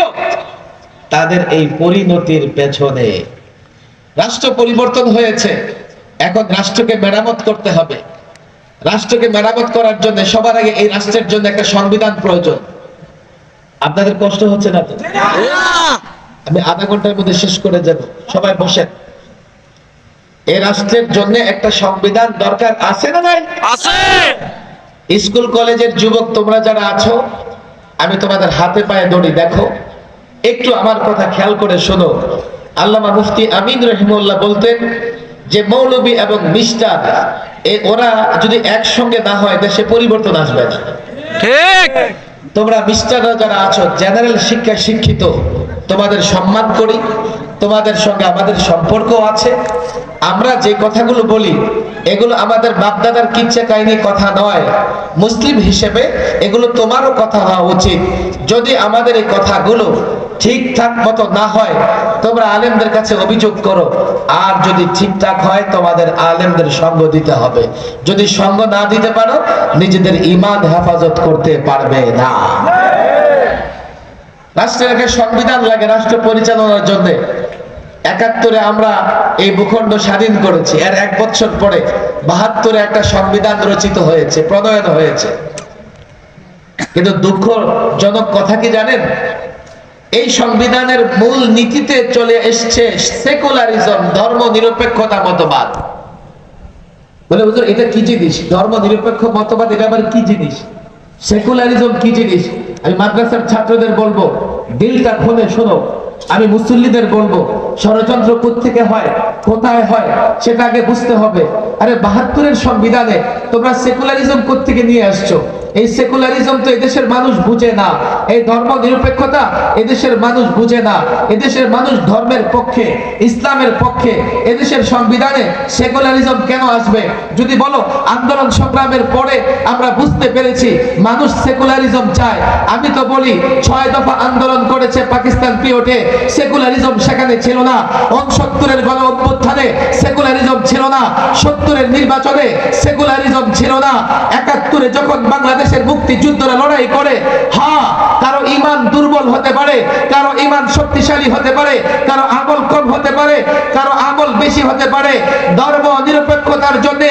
তাদের এই পরিণতির পেছনে। রাষ্ট্র পরিবর্তন হয়েছে, এখন রাষ্ট্রকে মেরামত করতে হবে। রাষ্ট্রকে মেরামত করার জন্য সবার আগে এই রাষ্ট্রের জন্য একটা সংবিধান প্রয়োজন। আপনাদের কষ্ট হচ্ছে না তো? আমি আধা ঘন্টার মধ্যে শেষ করে যাব, সবাই বসেন। এই রাষ্ট্রের জন্য একটা সংবিধান দরকার আছে না নাই? আছে। স্কুল কলেজের যুবক তোমরা যারা আছো, আমি তোমাদের হাতে পায়ে দড়ি, দেখো একটু আমার কথা খেয়াল করে শোনো। আল্লামা মুফতি আমিন রহিমউল্লাহ বলতেন যে মৌলবী এবং মিস্টার ওরা যদি একসঙ্গে না হয় দেশে পরিবর্তন আসবে না। ঠিক। তোমরা মিস্টাররা যারা আছো, জেনারেল শিক্ষায় শিক্ষিত, তোমাদের সম্মান করি, তোমাদের সঙ্গে আমাদের সম্পর্ক আছে। আমরা যে কথাগুলো বলি এগুলো আমাদের বাপদাদার কিচ্ছা কাহিনী কথা নয়। মুসলিম হিসেবে এগুলো তোমারও কথা হওয়া উচিত। যদি আমাদের এই কথাগুলো ঠিকঠাক মতো না হয় তোমরা আলেমদের কাছে অভিযোগ করো, আর যদি ঠিকঠাক হয় তোমাদের আলেমদের সঙ্গ দিতে হবে। যদি সঙ্গ না দিতে পারো নিজেদের ঈমান হেফাজত করতে পারবে না। রাষ্ট্রের একটা সংবিধান লাগে রাষ্ট্র পরিচালনার জন্য। 71-এ আমরা এই ভূখণ্ড স্বাধীন করেছি, এর 1 বছর পরে 72-এ একটা সংবিধান রচিত হয়েছে, প্রণয়ন হয়েছে। কিন্তু দুঃখজনক কথা কি জানেন, এই সংবিধানের মূল নীতিতে চলে এসছে সেকুলারিজম, ধর্ম নিরপেক্ষতা মতবাদ। বলে হুজুর এটা কি জিনিস? ধর্ম নিরপেক্ষ মতবাদ এটা আবার কি জিনিস? সেকুলারিজম কি জিনিস? আমি মাদ্রাসার ছাত্রদের বলবো দিলটা খুলে শোনো। আমি মুসল্লিদের বলবো ষড়যন্ত্র কোত্থেকে হয়, কোথায় হয় সেটা আগে বুঝতে হবে। আরে ৭২-এর সংবিধানে তোমরা সেকুলারিজম কোত্থেকে নিয়ে আসছো? এই সেকুলারিজম তো এদেশের মানুষ বুঝে না। এই ধর্ম নিরপেক্ষতা এদেশের মানুষ বুঝে না। এদেশের মানুষ ধর্মের পক্ষে, ইসলামের পক্ষে। এদেশের সংবিধানে সেকুলারিজম কেন আসবে? যদি বলো আন্দোলন সংগ্রামের পরে আমরা বুঝতে পেরেছি মানুষ সেকুলারিজম চায়। আমি তো বলি ৬ দফা আন্দোলন করেছে পাকিস্তান পিরিয়ডে, সেকুলারিজম সেখানে ছিল না। ৬৯-এর গণ অভ্যুত্থানে সেকুলারিজম ছিল না। ৭০-এর নির্বাচনে সেকুলারিজম ছিল না। ৭১-এ যখন বাংলাদেশের মুক্তিযুদ্ধরা লড়াই করে, হ্যাঁ কারো ঈমান দুর্বল হতে পারে, কারো ঈমান শক্তিশালী হতে পারে, কারো আমল কম হতে পারে, কারো আমল বেশি হতে পারে। ধর্ম নিরপেক্ষতার জন্য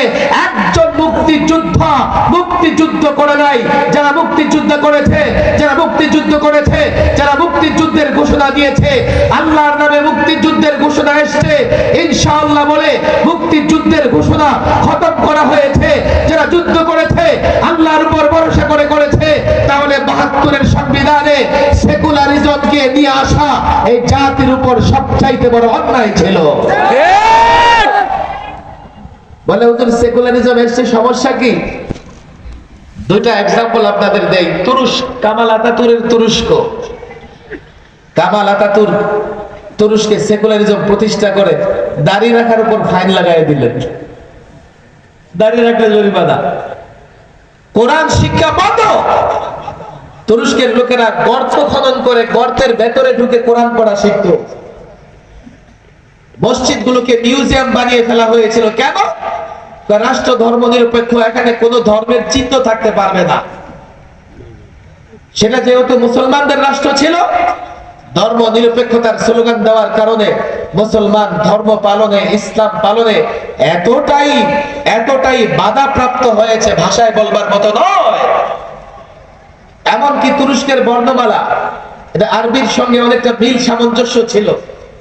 একজন মুক্তিযুদ্ধ করে নাই। যারা মুক্তিযুদ্ধ করেছে, যারা মুক্তিযুদ্ধ করেছে, যারা মুক্তিযুদ্ধের ঘোষণা দিয়েছে, আল্লাহর নামে মুক্তিযুদ্ধের ঘোষণা এসেছে ইনশাআল্লাহ বলে মুক্তিযুদ্ধের ঘোষণা খতম করা হয়েছে। যারা যুদ্ধ করেছে আল্লাহর উপর ভরসা করে করেছে, তাহলে ৭২-এর সংবিধানে সেকুলারিজমকে নিয়ে আসা এই জাতির উপর সবচাইতে বড় অন্যায় ছিল। বলে হুজুর সেকুলারিজম এসছে, সমস্যা কি? দুইটা এক্সাম্পল আপনাদের দেই। কামাল আতাতুরের তুরস্ক। কামাল আতাতুর তুরস্কে সেকুলারিজম প্রতিষ্ঠা করে দাড়ি রাখার উপর ফাইন লাগাই দিলেন। দাড়ি রাখলে জরিমানা। কোরআন শিক্ষা বন্ধ। তুরস্কের লোকেরা গর্ত খনন করে গর্তের ভেতরে ঢুকে কোরআন পড়া শিখত। মসজিদগুলোকে মিউজিয়াম বানিয়ে ফেলা হয়েছিল। কেন? রাষ্ট্র ধর্ম নিরপেক্ষ, এখানে কোন ধর্মের চিহ্ন থাকতে পারবে না। সেটা যেহেতু মুসলমানদের রাষ্ট্র ছিল, ধর্ম নিরপেক্ষতার স্লোগান দেওয়ার কারণে মুসলমান ধর্ম পালনে, ইসলাম পালনে এতটাই বাধাপ্রাপ্ত হয়েছে, ভাষায় বলবার মতো নয়। এমনকি তুরস্কের বর্ণমালা, এটা আরবির সঙ্গে অনেকটা মিল সামঞ্জস্য ছিল।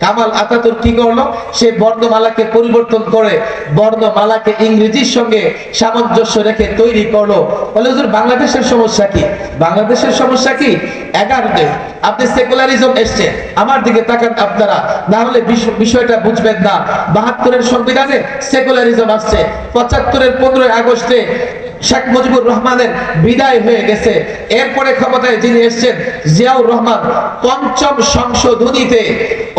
কামাল আতাতুর্ক কি করলো? সে বর্ণমালাকে পরিবর্তন করে বর্ণমালাকে ইংরেজির সঙ্গে সামঞ্জস্য রেখে তৈরি করলো। বলে হুজুর বাংলাদেশের সমস্যা কি? বাংলাদেশের সমস্যা কি? 11-তে আপনি সেকুলারিজম এসছে, আমার দিকে তাকান আপনারা, না হলে বিষয়টা বুঝবেন না। ৭২-এর সংবিধানে সেকুলারিজম আসছে। ৭৫-এর 15 আগস্টে শেখ মুজিবুর রহমানের বিদায় হয়ে গেছে। এরপরে ক্ষমতায় যিনি এসেছেন জিয়াউর রহমান, ৫ম সংশোধনীতে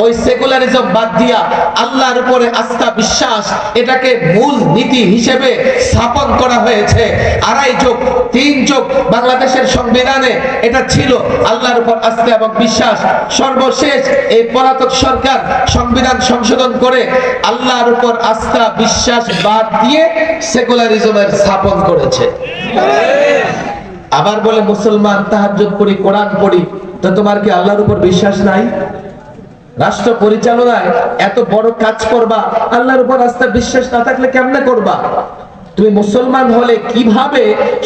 ওই সেকুলারিজম বাদ দিয়া আল্লাহর উপরে আস্থা বিশ্বাস এটাকে মূল নীতি হিসেবে স্থাপন করা হয়েছে। ২.৫+৩+ বাংলাদেশের সংবিধানে এটা ছিল আল্লাহর উপর আস্থা এবং বিশ্বাস। সর্বশেষ এই পলাতক সরকার সংবিধান সংশোধন করে আল্লাহর উপর আস্থা বিশ্বাস বাদ দিয়ে সেকুলারিজমের স্থাপন করেছে। আবার বলে মুসলমান তাহাজ্জুদ পড়ি, কোরআন পড়ি, তো তোমার কি আল্লাহর উপর বিশ্বাস নাই? রাষ্ট্র পরিচালনায় এত বড় কাজ করবা, আল্লাহর উপর আস্থা বিশ্বাস না থাকলে কেমনে করবা? তুমি মুসলমান হলে কিভাবে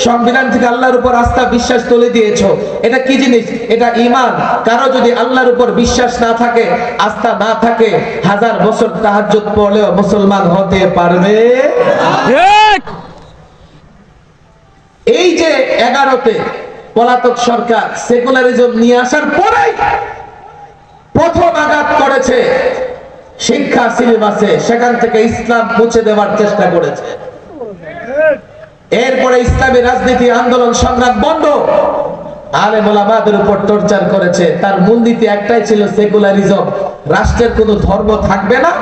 সংবিধান থেকে আল্লাহর উপর আস্থা বিশ্বাস তুলে দিয়েছো? এটা কি জিনিস? এটা ঈমান। কারো যদি আল্লাহর উপর বিশ্বাস না থাকে, আস্থা না থাকে, 1000 বছর তাহাজ্জুদ পড়লেও মুসলমান হতে পারবে। এই যে 11-তে পলাতক সরকার সেকুলারিজম নিয়ে আসার পরেই প্রথম আঘাত করেছে শিক্ষা সিলেবাসে, সেখান থেকে ইসলাম মুছে দেওয়ার চেষ্টা করেছে। এরপরে ইসলামী রাজনীতি, আন্দোলন সংগ্রাম বন্ধ। আলেম ওলামাদের উপর টর্চার করেছে। তার মূলনীতি একটাই ছিল সেকুলারিজম। রাষ্ট্রের কোনো ধর্ম থাকবে না,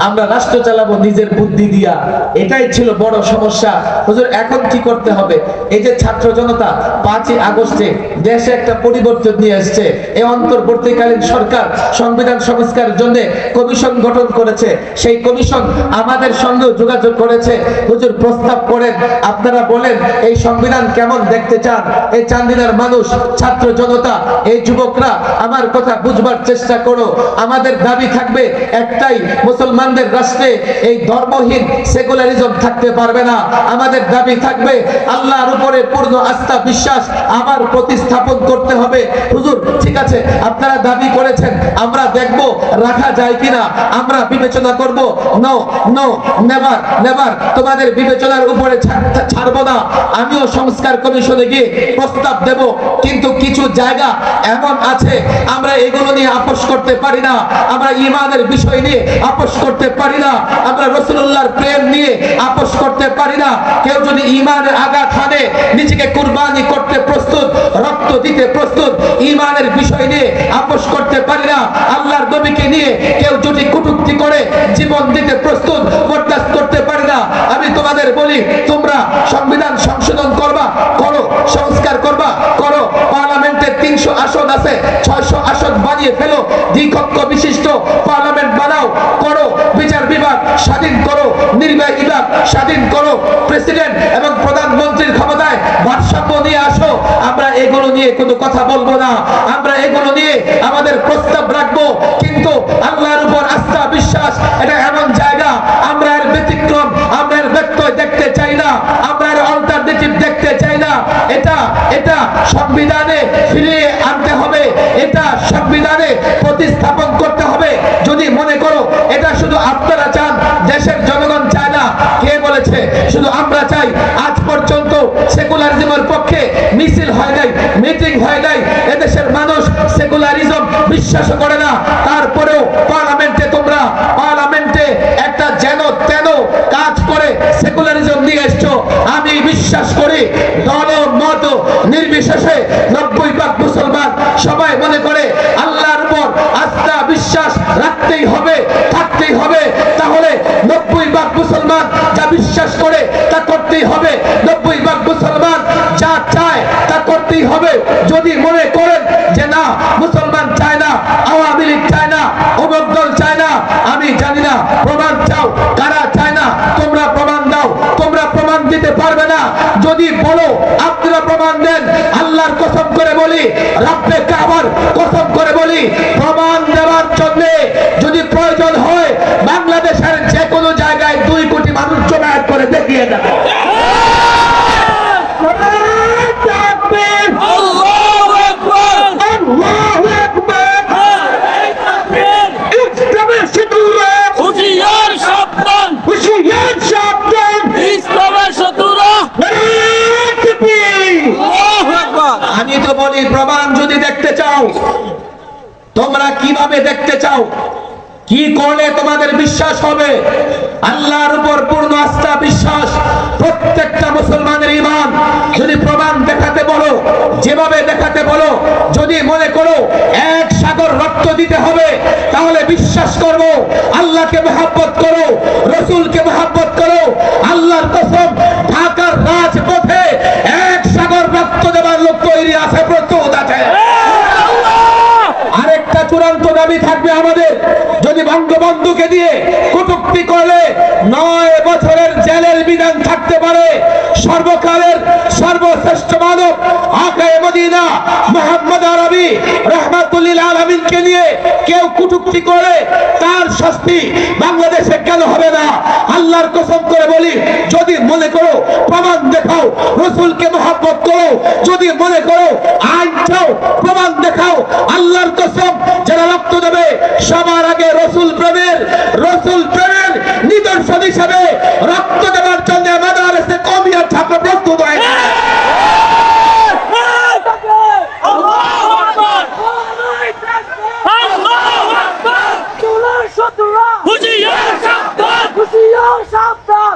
আমরা রাষ্ট্র চালাবো নিজের বুদ্ধি দিয়া। এটাই ছিল বড় সমস্যা। হুজুর এখন কি করতে হবে? এই যে ছাত্র জনতা 5ই আগস্টে দেশে একটা পরিবর্তন নিয়ে আসছে। এই অন্তর্বর্তীকালীন সরকার সংবিধান সংস্কারের জন্য কমিশন গঠন করেছে। সেই কমিশন আমাদের সঙ্গেও যোগাযোগ করেছে। হুজুর প্রস্তাব করেন, আপনারা বলেন এই সংবিধান কেমন দেখতে চান? এই চান্দিনার মানুষ, ছাত্র জনতা, এই যুবকরা আমার কথা বুঝবার চেষ্টা করো। আমাদের দাবি থাকবে একটাই, মুসলমান মুসলমানদের রাষ্ট্রে এই ধর্মহীন সেকুলারিজম থাকতে পারবে না। আমাদের দাবি থাকবে আল্লাহর উপরে পূর্ণ আস্থা বিশ্বাস আবার প্রতিস্থাপন করতে হবে। হুজুর ঠিক আছে, আপনারা দাবি করেছেন, আমরা দেখব রাখা যায় কিনা, আমরা বিবেচনা করব। নো নো, নেভার নেভার, তোমাদের বিবেচনার উপরে ছাড়বো না। আমিও সংস্কার কমিশনে গিয়ে প্রস্তাব দেব, কিন্তু কিছু জায়গা এমন আছে আমরা এগুলো নিয়ে আপোষ করতে পারি না। আমরা ঈমানের বিষয় নিয়ে আপোষ করতে পারি না, আমরা রাসূলুল্লাহর প্রেম নিয়ে আপোষ করতে পারি না। কেউ যদি ঈমানের আঘাত হানে, নিজেকে কুরবানি করতে প্রস্তুত, রক্ত দিতে প্রস্তুত, ঈমানের বিষয় নিয়ে আপোষ করতে পারি না। আল্লাহর নবীকে নিয়ে কেউ যদি কটূক্তি করে জীবন দিতে প্রস্তুত, বরদাস্ত করতে পারি না। আমি তোমাদের বলি, তোমরা সংবিধান সংশোধন করবা, করো, সংস্কার করবা, করো। পার্লামেন্টে 300 আসন আছে, 600 আসন বানিয়ে ফেলো, দ্বিকক্ষ বিশিষ্ট পার্লামেন্ট বানাও, করো। বিচার বিভাগ স্বাধীন করো, নির্বাহী বিভাগ স্বাধীন করো, প্রেসিডেন্ট এবং প্রধানমন্ত্রীর ক্ষমতায় ভারসাম্য নিয়ে আসো। আমরা এগুলো নিয়ে কোনো কথা বলবো না, আমরা এগুলো নিয়ে আমাদের প্রস্তাব রাখবো, কিন্তু আল্লাহর উপর আস্থা বিশ্বাস এটা এমন জায়গা, আমরা এর ব্যতিক্রম, আমরা এর ব্যত্যয় দেখতে চাই না, আমরা এর অল্টারনেটিভ দেখতে চাই না। এটা এটা সংবিধানে ফিরিয়ে আনতে হবে, এটা সংবিধানে প্রতিস্থাপন করতে হবে। যদি মনে করো এটা শুধু আপনারা চান, দেশের জনগণ চায় না, কে বলেছে শুধু আমরা চাই? আজ পর্যন্ত সেকুলারিজমের পক্ষে মিছিল হয় নাই, মিটিং হয় নাই, এদেশের মানুষ সেকুলারিজম বিশ্বাস করে না। তারপরেও পার্লামেন্টে একটা যেন তেন কাজ করে সেকুলারিজম নিয়ে এসছো। আমি বিশ্বাস করি দল মত নির্বিশেষে 90% মুসলমান সবাই মনে করে আল্লাহর উপর আস্থা বিশ্বাস রাখতেই হবে, থাকতেই হবে। তাহলে 90% মুসলমান যা বিশ্বাস করে তা করতেই হবে, 90% মুসলমান যা চায় তা করতেই হবে। যদি মনে করেন যে না মুসলমান চায় না, আওয়ামী লীগ চায় না, অমুক দল চায় না, আমি জানি না, প্রমাণ চাও কারা চায় না, তোমরা প্রমাণ দাও। তোমরা প্রমাণ দিতে পারবে না, যদি বলো আপনারা প্রমাণ দেন, আল্লাহর কসম করে বলি, রব্বে কাবার কসম করে বলি, প্রমাণ দেওয়ার জন্য যদি প্রয়োজন হয় বাংলাদেশের যে কোনো জায়গায় 2 কোটি মানুষ জমায়েত করে দেখিয়ে দেবে। আল্লাহু আকবার, আল্লাহু আকবার। তাকবীর, ইসলামের শত্রুরা, হুঁশিয়ার সাবধান, হুঁশিয়ার সাবধান। ইসলামের শত্রুরা, তাকবীর। আল্লাহু আকবার। আমি তো বলি প্রমাণ যদি দেখতে চাও, তোমরা কিভাবে দেখতে চাও? কি করলে তোমাদের বিশ্বাস হবে? আল্লাহর উপর পূর্ণ আস্থা বিশ্বাস প্রত্যেকটা মুসলমানের ঈমান। যদি প্রমাণ দেখাতে বলো, যেভাবে দেখাতে বলো, যদি মনে করো 1 সাগর রক্ত দিতে হবে, তাহলে বিশ্বাস করব। আল্লাহকে মহব্বত করো, রাসূলকে মহব্বত করো। আল্লাহর কসম, ঢাকার রাজপথে 1 সাগর রক্ত দেওয়ার লোক তৈরি আছে, প্রস্তুত আছে। আরেকটা চূড়ান্ত দাবি থাকবে আমাদের, যদি বঙ্গবন্ধুকে দিয়ে কটূক্তি করলে 9 বছরের জেলের বিধান থাকতে পারে। সর্বকালের সর্বশ্রেষ্ঠ মানব আকায়ে মদিনা মুহাম্মদ আরবি রাহমাতুল্লিল আলামিনকে নিয়ে কেউ কটূক্তি করে তার শাস্তি বাংলাদেশে কেন হবে না? আল্লাহর কসম করে বলি, যদি মনে করো প্রমাণ দেখাও, রাসূলকে মহব্বত করো, যদি মনে করো আইন চাও, প্রমাণ দেখাও। আল্লাহর কসম, যারা রক্ত দেবে সবার আগে রাসূল প্রেমের নিদর্শন হিসেবে রক্ত দেওয়ার জন্য মাদ্রাসা কওমিয়ার ছাত্র প্রস্তুত হয়ে গেছে। আল্লাহু আকবার, আল্লাহু আকবার। হুঁশিয়ার সাবধান,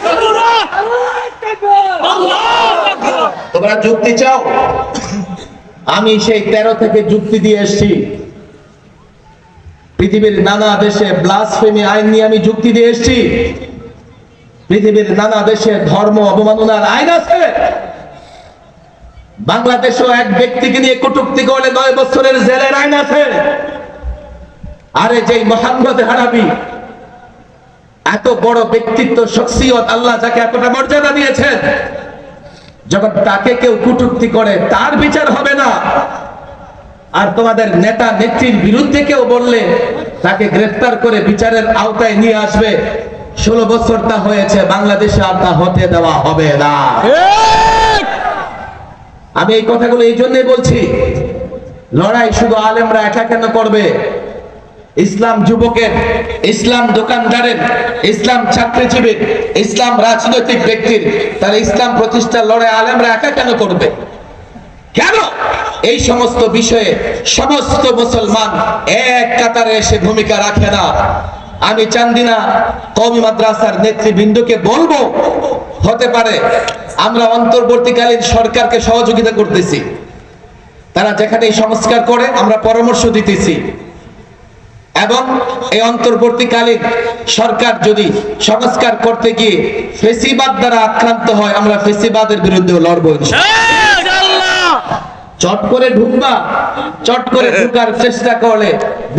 শত্রুরা, আল্লাহু আকবার। তোমরা যুক্তি চাও? আমি সেই 13 থেকে যুক্তি দিয়ে এসেছি। পৃথিবীর নানা দেশে ব্লাসফেমি আইন নিয়ে আমি যুক্তি দিয়ে এসেছি। পৃথিবীর নানা দেশে ধর্ম অবমাননার আইন আছে। বাংলাদেশেও এক ব্যক্তিকে নিয়ে কটূক্তি করলে 9 বছরের জেলের আইন আছে। আরে যেই মোহাম্মদ আরবি এত বড় ব্যক্তিত্ব, শখসিয়ত, আল্লাহ যাকে এতটা মর্যাদা দিয়েছেন, যখন তাকে কেউ কটূক্তি করে তার বিচার হবে না, আর তোমাদের নেতা নেত্রীর বিরুদ্ধে কেউ বললে তাকে গ্রেফতার করে বিচারের আওতায় নিয়ে আসবে। 16 বছর তা হয়েছে, বাংলাদেশে আর তা হতে দেওয়া হবে না। আমি এই কথাগুলো এই জন্যই বলছি, লড়াই শুধু আলেমরা একা কেন করবে? ইসলাম যুবকের, ইসলাম দোকানদারের, ইসলাম চাকরিজীবীর, ইসলাম রাজনৈতিক ব্যক্তির, তারা ইসলাম প্রতিষ্ঠার লড়াই আলেমরা একা কেন করবে? কেন? এই সমস্ত বিষয়ে সমস্ত মুসলমান এক কাতারে এসে ভূমিকা রাখে না। আমি চান্দিনা কওমি মাদ্রাসার নেতৃবৃন্দকে বলবো, হতে পারে আমরা অন্তর্বর্তীকালীন সরকারকে সহযোগিতা করতেছি, তারা যেখানে এই সংস্কার করে আমরা পরামর্শ দিতেছি, এবং এই অন্তর্বর্তীকালীন সরকার যদি সংস্কার করতে গিয়ে ফেসিবাদ দ্বারা আক্রান্ত হয়, আমরা ফেসিবাদের বিরুদ্ধে লড়বো। চট করে ঢুকবা, চট করে ঢুকার চেষ্টা করলে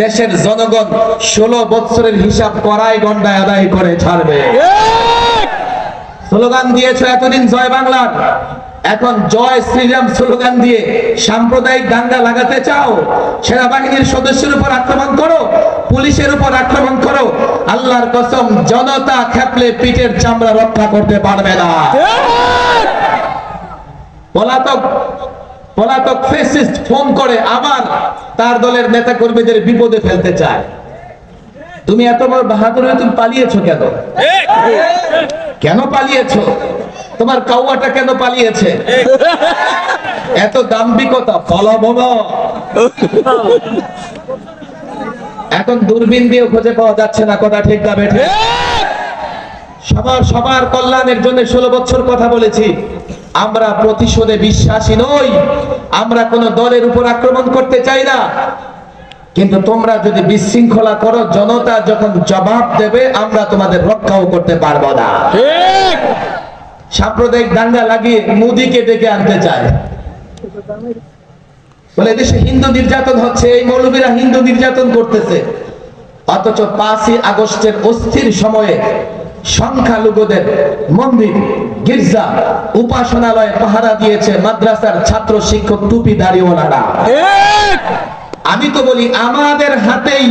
দেশের জনগণ 16 বছরের হিসাব করাই গন্ডায় আদায় করে ছাড়বে। স্লোগান দিয়েছ এতদিন জয় বাংলার, এখন জয় শ্রীরাম স্লোগান দিয়ে সাম্প্রদায়িক দাঙ্গা লাগাতে চাও? সেনাবাহিনীর সদস্যের উপর আক্রমণ করো, পুলিশের উপর আক্রমণ করো, আল্লাহর কসম জনতা খেপলে পিঠের চামড়া রক্ষা করতে পারবে না। পলাতক ফ্যাসিস্ট ফোন করে আবার তার দলের নেতা কর্মীদের বিপদে ফেলতে চায়। তুমি এত বড় বাহাদুর হয়ে তুমি পালিয়েছো কেন? কেন পালিয়েছো? তোমার কাউয়াটা কেন পালিয়েছে? এত দাম্ভিকতা পালাবো না। এখন দূরবীন দিয়ে খুঁজে পাওয়া যাচ্ছে না, কথা ঠিক না বেঠে? সবার কল্যাণের জন্য 16 বছর কথা বলেছি। আমরা প্রতিশোধে বিশ্বাসী নই, আমরা কোন দলের উপর আক্রমণ করতে চাই না, কিন্তু তোমরা যদি বিশৃঙ্খলা করো, জনতা যখন জবাব দেবে আমরা তোমাদের রক্ষাও করতে পারবো না। সাম্প্রদায়িক দাঙ্গা লাগিয়ে মোদিকে ডেকে আনতে চায়, বলে দেশে হিন্দু নির্যাতন হচ্ছে, এই মৌলবীরা হিন্দু নির্যাতন করতেছে। অথচ 5ই আগস্টের অস্থির সময়ে সংখ্যালঘুদের মন্দির, গির্জা, উপাসনালয়ে পাহারা দিয়েছে মাদ্রাসার ছাত্র শিক্ষক টুপি দাড়িওয়ালারা। আমি তো বলি আমাদের হাতেই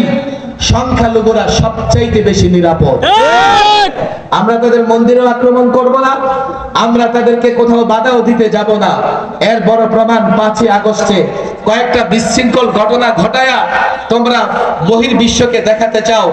সংখ্যালঘুরা সবচাইতে বেশি নিরাপদ। আমরা তাদের মন্দিরেও আক্রমণ করব না, আমরা তাদেরকে কোথাও বাধাও দিতে যাব না। এর বড় প্রমাণ 5ই আগস্টে কয়েকটা বিশৃঙ্খল ঘটনা ঘটায়া তোমরা বহির্বিশ্বকে দেখাতে চাও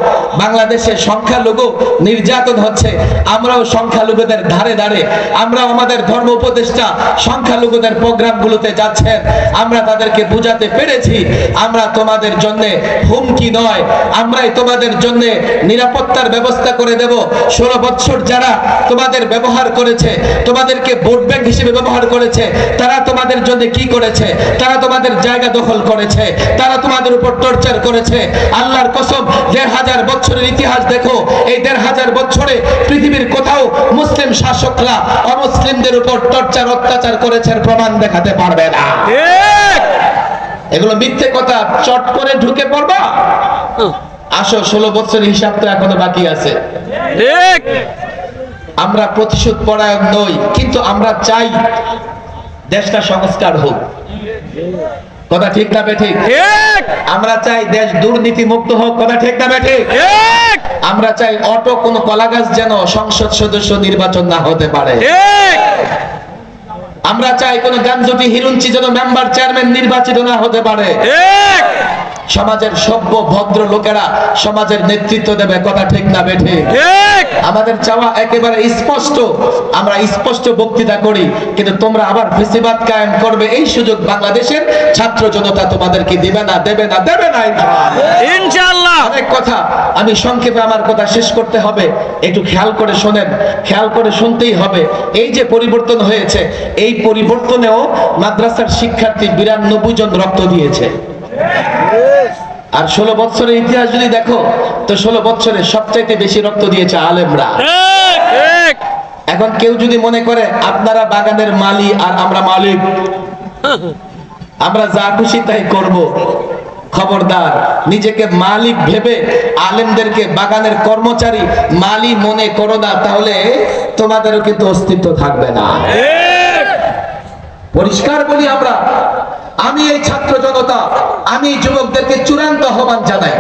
বাংলাদেশে সংখ্যালঘু নির্যাতন হচ্ছে। আমরাও সংখ্যালঘুদের ধারে ধারে, আমরাও আমাদের ধর্ম উপদেষ্টা সংখ্যালঘুদের প্রোগ্রামগুলোতে যাচ্ছেন, আমরা তাদেরকে বুঝাতে পেরেছি আমরা তোমাদের জন্য হুমকি নয়, আমরাই তোমাদের জন্য নিরাপত্তার ব্যবস্থা করে দেব। 16 বছর যারা তোমাদের ব্যবহার করেছে, তোমাদেরকে ভোট ব্যাংক হিসেবে ব্যবহার করেছে, তারা তোমাদের জন্য কি করেছে? তারা তোমাদের জায়গা দখল করেছে, তারা তোমাদের উপর টর্চার করেছে। আল্লাহর কসম 1500 বছরের ইতিহাস দেখো, এই 1500 বছরে পৃথিবীর কোথাও মুসলিম শাসকরা অমুসলিমদের উপর টর্চার অত্যাচার করেছে প্রমাণ দেখাতে পারবে না। এগুলো মিথ্যে কথা, চট করে ঢুকে পড়বা। আসো, 16 বছরের হিসাব তো এখনো বাকি আছে। আমরা প্রতিশোধ পরায়ণ নই, কিন্তু আমরা চাই দেশটা সংস্কার হোক। কথা ঠিক না বেঠিক? আমরা চাই দেশ দুর্নীতি মুক্ত হোক। কথা ঠিক না বেঠিক? আমরা চাই অটো কোন কলাগাছ যেন সংসদ সদস্য নির্বাচন না হতে পারে। আমরা চাই কোন গাঞ্জটি হিরুঞ্চি যেন মেম্বার চেয়ারম্যান নির্বাচিত না হতে পারে। সমাজের সভ্য ভদ্র লোকেরা সমাজের নেতৃত্ব দেবে। কথা ঠিক না বেঠিক? আমাদের চাওয়া একেবারে স্পষ্ট, আমরা স্পষ্ট বক্তৃতা করি, কিন্তু তোমরা আবার ফেসিবাদ কায়েম করবে এই সুযোগ বাংলাদেশের ছাত্র জনতা তোমাদেরকে দিবে না, দেবে না, দেবে না ইনশাআল্লাহ। অনেক কথা, আমি সংক্ষেপে আমার কথা শেষ করতে হবে, একটু খেয়াল করে শোনেন, খেয়াল করে শুনতেই হবে। এই যে পরিবর্তন হয়েছে, এই পরিবর্তনেও মাদ্রাসার শিক্ষার্থী 92 জন রক্ত দিয়েছে। আর 16 বছরের ইতিহাস যদি দেখো, তো 16 বছরে সবচাইতে বেশি রক্ত দিয়েছে আলেমরা। এখন কেউ যদি মনে করে আপনারা বাগানের মালি আর আমরা মালিক, আমরা যা খুশি তাই করব, খবরদার। নিজেকে মালিক ভেবে আলেমদেরকে বাগানের কর্মচারী মালি মনে করো না, তাহলে তোমাদেরও কিন্তু অস্তিত্ব থাকবে না। পরিষ্কার বলি, আমি এই ছাত্র জনতা, আমি যুবকদেরকে চূড়ান্ত আহ্বান জানাই,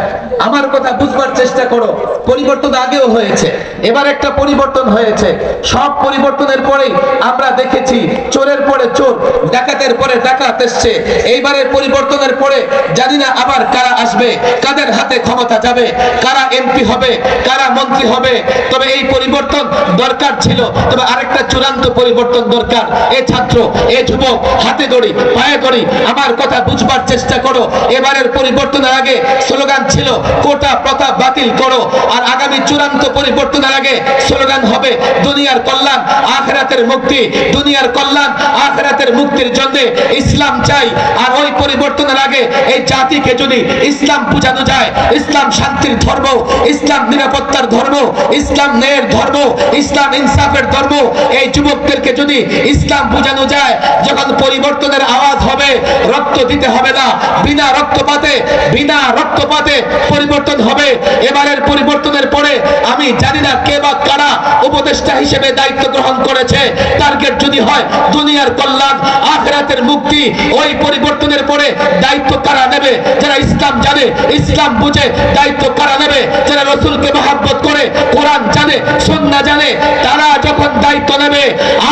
আমার কথা বুঝবার চেষ্টা করো। পরিবর্তন আগেও হয়েছে, এবার একটা পরিবর্তন হয়েছে। সব পরিবর্তনের পরেই আমরা দেখেছি চোরের পরে চোর, ডাকাতের পরে ডাকাত এসছে। এইবারের পরিবর্তনের পরে জানি না আবার কারা আসবে, কাদের হাতে ক্ষমতা যাবে, কারা এমপি হবে, কারা মন্ত্রী হবে। তবে এই পরিবর্তন দরকার ছিল, তবে আরেকটা চূড়ান্ত পরিবর্তন দরকার। এ ছাত্র, এ যুবক, হাতে ধরি, পায়ে ধরি, আমার কথা বুঝবার চেষ্টা করো। এবারের পরিবর্তনের আগে স্লোগান ছিল কোটা প্রথা বাতিল করো, আর আগামী চূড়ান্ত পরিবর্তনের আগে স্লোগান হবে দুনিয়ার কল্যাণ আখিরাতের মুক্তি, দুনিয়ার কল্যাণ আখিরাতের মুক্তির জন্য ইসলাম চাই। আর ওই পরিবর্তনের আগে এই জাতিকে যদি ইসলাম বোঝানো যায়, ইসলাম শান্তির ধর্ম, ইসলাম নিরাপত্তার ধর্ম, ইসলাম ন্যায়ের ধর্ম, ইসলাম ইনসাফের ধর্ম, এই যুবকদেরকে যদি ইসলাম বোঝানো যায়, যখন পরিবর্তনের আওয়াজ হবে, রক্ত দিতে হবে না, বিনা রক্তপাতে, বিনা রক্তপাতে পরিবর্তন হবে। এবারের পরিবর্তনের পরে আমি জানি না কে বা কারা উপদেষ্টা হিসেবে দায়িত্ব গ্রহণ করেছে। টার্গেট যদি হয় দুনিয়ার কল্যাণ আখিরাতের মুক্তি, ওই পরিবর্তনের পরে দায়িত্ব কারা নেবে? যারা ইসলাম জানে, ইসলাম বুঝে দায়িত্ব কারা নেবে? যারা রাসূলকে মহব্বত করে, কোরআন জানে, সুন্নাহ জানে, তারা যখন দায়িত্ব নেবে।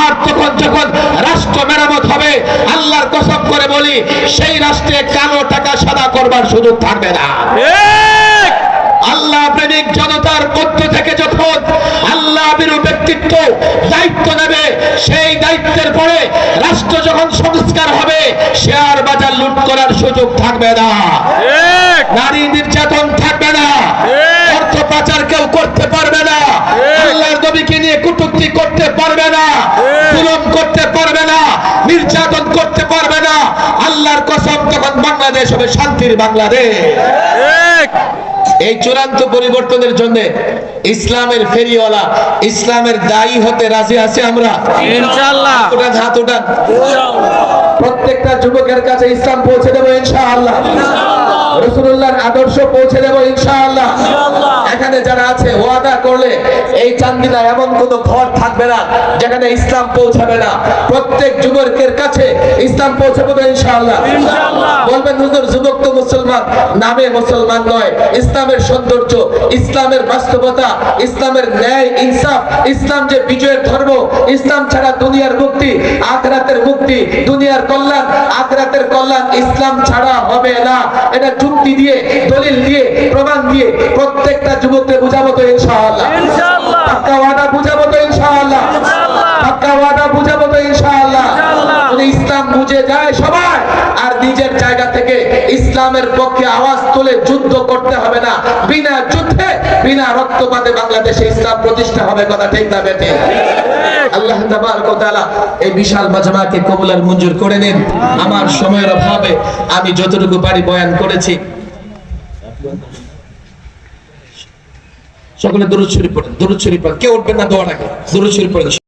আর তখন যখন রাষ্ট্র মেরামত হবে, আল্লাহর কসম করে বলি, সেই রাষ্ট্রে কালো টাকা সাদা করবার সুযোগ থাকবে না। আল্লাহ প্রেমিক জনতার মধ্য থেকে যখন আল্লাহ বিরু ব্যক্তিত্ব দায়িত্ব নেবে, সেই দায়িত্বের পরে রাষ্ট্র যখন সংস্কার হবে, শেয়ার বাজার লুট করার সুযোগ থাকবে না, নারী নির্যাতন থাকবে না, অর্থ পাচার কেউ করতে পারবে না, আল্লাহর নবীকে নিয়ে কটূক্তি করতে পারবে না, জুলুম করতে পারবে না, নির্যাতন করতে পারবে না। আল্লাহর কসম, তখন বাংলাদেশ হবে শান্তির বাংলাদেশ। এই চূড়ান্ত পরিবর্তনের জন্য ইসলামের ফেরিওয়ালা, ইসলামের দায়ী হতে রাজি আছি আমরা ইনশাআল্লাহ। উঠান, হাত উঠান। প্রত্যেকটা যুবকের কাছে ইসলাম পৌঁছে দেবো ইনশাআল্লাহ, রাসূলুল্লাহর আদর্শ পৌঁছে দেবো ইনশাআল্লাহ। এখানে যারা আছে ওয়াদা করলে এই চান্দিনা এমন কোন ঘর থাকবে না যেখানে ইসলাম পৌঁছাবে না। প্রত্যেক যুবকের কাছে ইসলাম পৌঁছাবে তো ইনশাআল্লাহ। বলবেন হুজুর, যুবক তো মুসলমান, নামে মুসলমান নয়। ইসলামের সৌন্দর্য, ইসলামের বাস্তবতা, ইসলামের ন্যায় ইনসাফ, ইসলাম যে বিজয়ের ধর্ম, ইসলাম ছাড়া দুনিয়ার মুক্তি আখিরাতের মুক্তি, দুনিয়ার কল্যাণ আখিরাতের কল্যাণ ইসলাম ছাড়া হবে না। এটা যুক্তি দিয়ে, দলিল দিয়ে, প্রমাণ দিয়ে প্রত্যেকটা যুবককে বুঝাবো তো ইনশাআল্লাহ। পাক্কা ওয়াদা বুঝাবো তো ইনশাআল্লাহ, পাক্কা ওয়াদা বুঝাবো তো ইনশাআল্লাহ। যদি ইসলাম বুঝে যায় সবাই, আর নিজের জায়গা থেকে ইসলামের পক্ষে আওয়াজ তুলে যুদ্ধ করতে হবে না। বিনা যুদ্ধে, বিনা রক্তপাতে বাংলাদেশে ইসলাম প্রতিষ্ঠা হবে। কথা ঠিক না বেঠিক? আল্লাহ তাবারক ওয়া তাআলা এই বিশাল মাজমাকে কবুল আর মঞ্জুর করে নিন। আমার সময়ের অভাবে আমি যতটুকু পারি বয়ান করেছি। সকলে দুরূদ শরীফ পড়েন, দুরূদ শরীফ পড়েন। কেউ উঠবেন না দোয়ার আগে, দুরূদ শরীফ পড়েন।